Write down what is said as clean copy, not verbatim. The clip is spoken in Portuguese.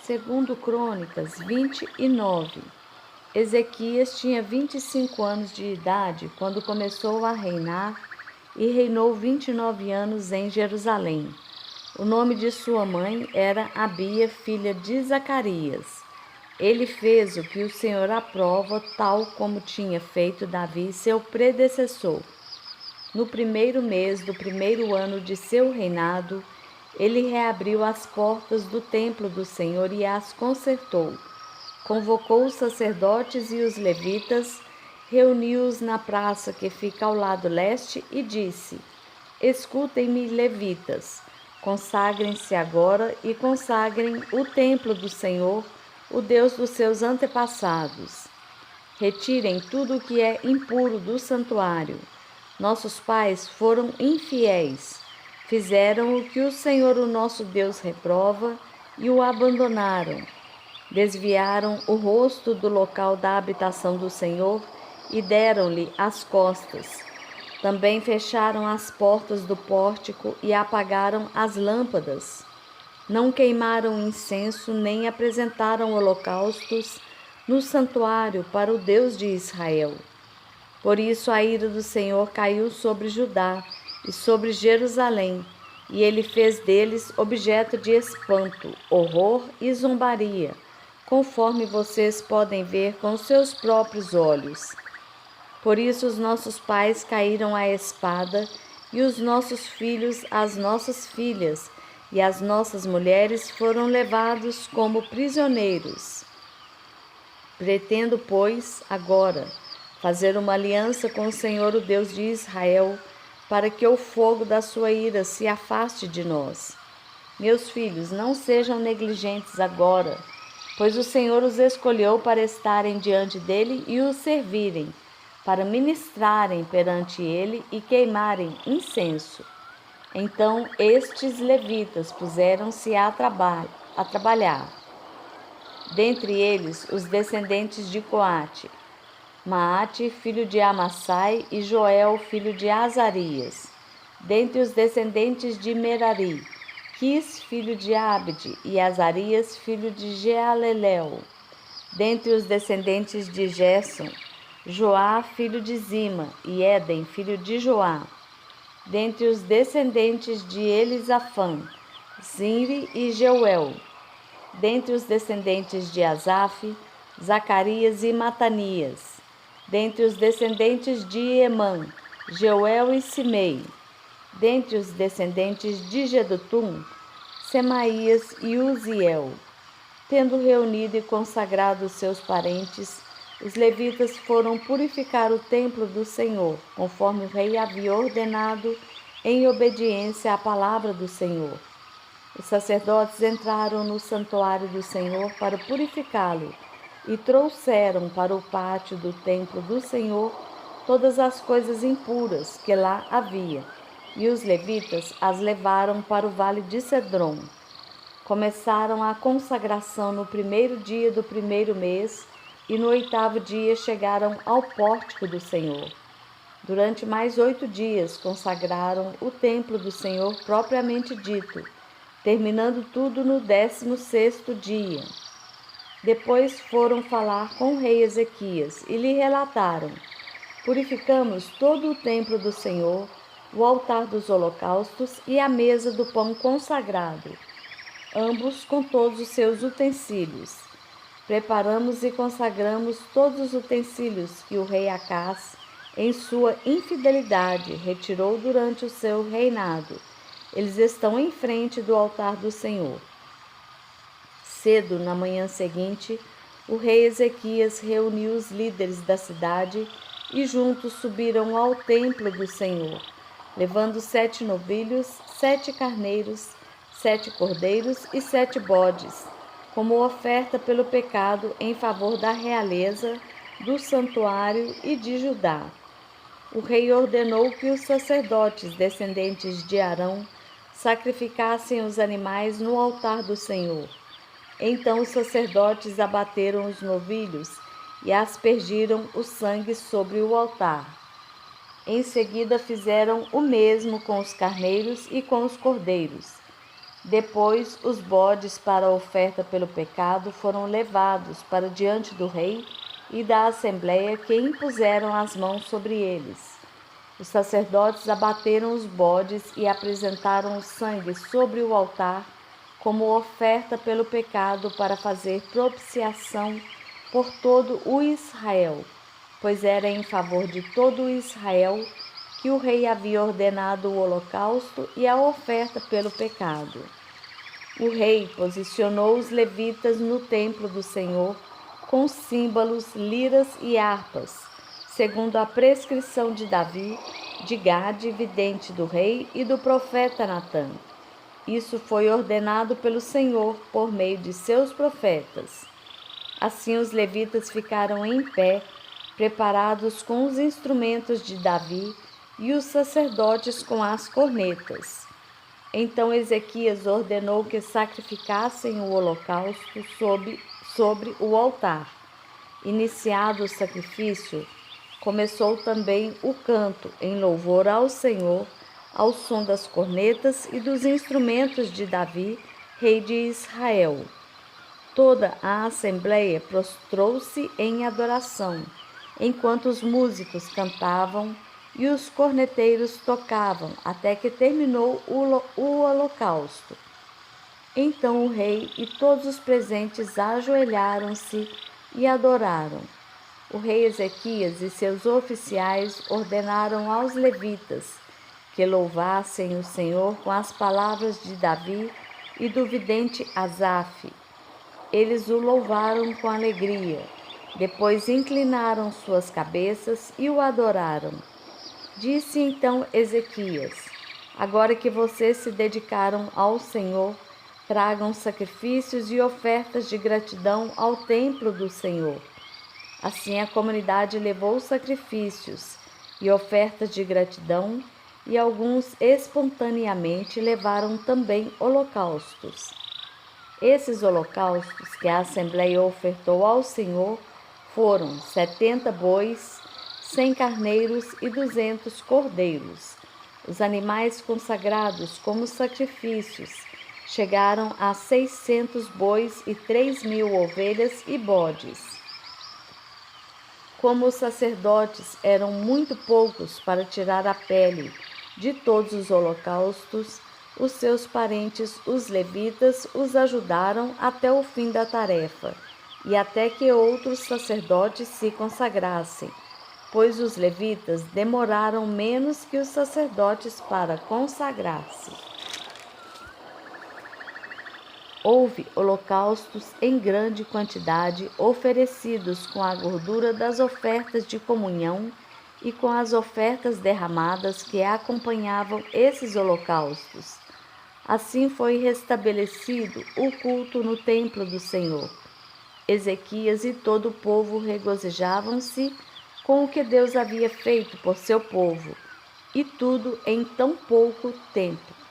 Segundo Crônicas 29. Ezequias tinha 25 anos de idade quando começou a reinar e reinou 29 anos em Jerusalém. O nome de sua mãe era Abia, filha de Zacarias. Ele fez o que o Senhor aprova, tal como tinha feito Davi, seu predecessor. No primeiro mês do primeiro ano de seu reinado, ele reabriu as portas do templo do Senhor e as consertou. Convocou os sacerdotes e os levitas, reuniu-os na praça que fica ao lado leste e disse: Escutem-me, levitas, consagrem-se agora e consagrem o templo do Senhor, o Deus dos seus antepassados. Retirem tudo o que é impuro do santuário. Nossos pais foram infiéis, fizeram o que o Senhor, o nosso Deus, reprova e o abandonaram. Desviaram o rosto do local da habitação do Senhor e deram-lhe as costas. Também fecharam as portas do pórtico e apagaram as lâmpadas. Não queimaram incenso nem apresentaram holocaustos no santuário para o Deus de Israel. Por isso a ira do Senhor caiu sobre Judá e sobre Jerusalém, e ele fez deles objeto de espanto, horror e zombaria, conforme vocês podem ver com seus próprios olhos. Por isso os nossos pais caíram à espada, e os nossos filhos, as nossas filhas e as nossas mulheres foram levados como prisioneiros. Pretendo, pois, agora, fazer uma aliança com o Senhor, o Deus de Israel, para que o fogo da sua ira se afaste de nós. Meus filhos, não sejam negligentes agora, pois o Senhor os escolheu para estarem diante dele e o servirem, para ministrarem perante ele e queimarem incenso. Então estes levitas puseram-se a trabalhar. Dentre eles, os descendentes de Coate, Maate, filho de Amassai, e Joel, filho de Azarias. Dentre os descendentes de Merari, Quis, filho de Abde, e Azarias, filho de Jealelel. Dentre os descendentes de Gerson, Joá, filho de Zima, e Éden, filho de Joá. Dentre os descendentes de Elisafã, Zinri e Jeuel. Dentre os descendentes de Asaf, Zacarias e Matanias. Dentre os descendentes de Emã, Jeuel e Simei. Dentre os descendentes de Jedutum, Semaías e Uziel. Tendo reunido e consagrado seus parentes, os levitas foram purificar o templo do Senhor, conforme o rei havia ordenado, em obediência à palavra do Senhor. Os sacerdotes entraram no santuário do Senhor para purificá-lo e trouxeram para o pátio do templo do Senhor todas as coisas impuras que lá havia, e os levitas as levaram para o vale de Cedron. Começaram a consagração no primeiro dia do primeiro mês, e no 8º dia chegaram ao pórtico do Senhor. Durante mais 8 dias consagraram o templo do Senhor propriamente dito, terminando tudo no 16º dia. Depois foram falar com o rei Ezequias e lhe relataram: Purificamos todo o templo do Senhor, o altar dos holocaustos e a mesa do pão consagrado, ambos com todos os seus utensílios. Preparamos e consagramos todos os utensílios que o rei Acás, em sua infidelidade, retirou durante o seu reinado. Eles estão em frente do altar do Senhor. Cedo, na manhã seguinte, o rei Ezequias reuniu os líderes da cidade e juntos subiram ao templo do Senhor, levando 7 novilhos, 7 carneiros, 7 cordeiros e 7 bodes, como oferta pelo pecado em favor da realeza, do santuário e de Judá. O rei ordenou que os sacerdotes descendentes de Arão sacrificassem os animais no altar do Senhor. Então os sacerdotes abateram os novilhos e aspergiram o sangue sobre o altar. Em seguida fizeram o mesmo com os carneiros e com os cordeiros. Depois, os bodes para a oferta pelo pecado foram levados para diante do rei e da assembleia, que impuseram as mãos sobre eles. Os sacerdotes abateram os bodes e apresentaram o sangue sobre o altar como oferta pelo pecado, para fazer propiciação por todo o Israel, pois era em favor de todo o Israel que o rei havia ordenado o holocausto e a oferta pelo pecado. O rei posicionou os levitas no templo do Senhor com símbolos, liras e harpas, segundo a prescrição de Davi, de Gade, vidente do rei, e do profeta Natã. Isso foi ordenado pelo Senhor por meio de seus profetas. Assim os levitas ficaram em pé, preparados com os instrumentos de Davi, e os sacerdotes com as cornetas. Então Ezequias ordenou que sacrificassem o holocausto sobre o altar. Iniciado o sacrifício, começou também o canto em louvor ao Senhor, ao som das cornetas e dos instrumentos de Davi, rei de Israel. Toda a assembleia prostrou-se em adoração, enquanto os músicos cantavam e os corneteiros tocavam, até que terminou o holocausto. Então o rei e todos os presentes ajoelharam-se e adoraram. O rei Ezequias e seus oficiais ordenaram aos levitas que louvassem o Senhor com as palavras de Davi e do vidente Asaf. Eles o louvaram com alegria. Depois inclinaram suas cabeças e o adoraram. Disse então Ezequias: agora que vocês se dedicaram ao Senhor, tragam sacrifícios e ofertas de gratidão ao templo do Senhor. Assim a comunidade levou sacrifícios e ofertas de gratidão, e alguns espontaneamente levaram também holocaustos. Esses holocaustos que a Assembleia ofertou ao Senhor foram 70 bois, 100 carneiros e 200 cordeiros. Os animais consagrados como sacrifícios chegaram a 600 bois e 3.000 ovelhas e bodes. Como os sacerdotes eram muito poucos para tirar a pele de todos os holocaustos, os seus parentes, os levitas, os ajudaram até o fim da tarefa, e até que outros sacerdotes se consagrassem, pois os levitas demoraram menos que os sacerdotes para consagrar-se. Houve holocaustos em grande quantidade oferecidos com a gordura das ofertas de comunhão e com as ofertas derramadas que acompanhavam esses holocaustos. Assim foi restabelecido o culto no templo do Senhor. Ezequias e todo o povo regozijavam-se com o que Deus havia feito por seu povo, e tudo em tão pouco tempo.